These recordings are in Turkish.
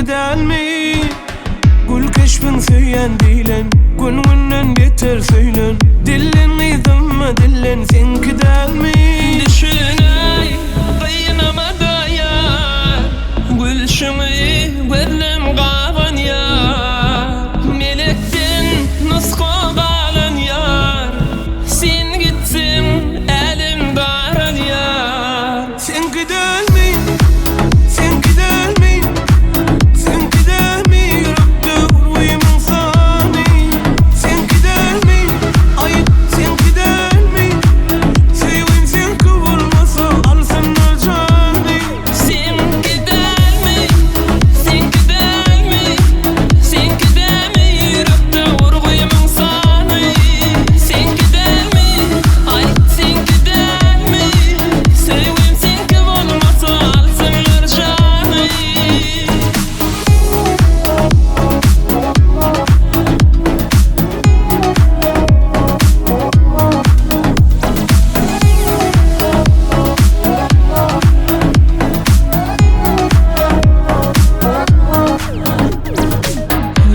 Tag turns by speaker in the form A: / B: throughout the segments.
A: gidelmi Gül keşfin söyyen dilen Gönlünden yeter söylen Dilin gıydımma dillen sen gidelmi
B: Düşüney kıynamada ya Gülşümü gözlem qavan ya Melekten nusqa qalan yar Sen gitsin elim daran yar
A: Sen gidelmi Sen gidelmi Sen gidelmi Yürekte uyumun sani Sen gidelmi Ay sen gidelmi Sevim sen kıvırmasa alsın ölçani
B: Sen gidermi Sen gidermi Sen gidermi Yürekte uyumun sani Sen gidermi Ay sen gidermi Sevim sen kıvırmasa alsın ölçani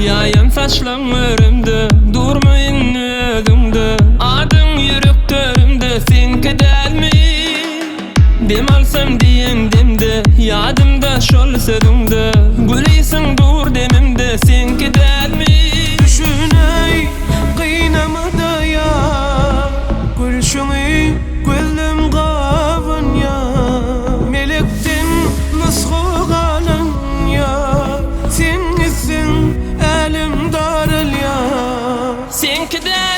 B: Yayın saçlan örümde Durmayın ödümde Adın yüreklerimde Sen gidermi Dem alsam diyen demde Yadımda şol sözümde Güleysin dur demimde Sen gidermi
A: Düşüney kıynamada ya Gülşünü gözlem qavan ya Melekten nusqa qalan ya Sen gitsin elim darıl ya
B: Sen gidermi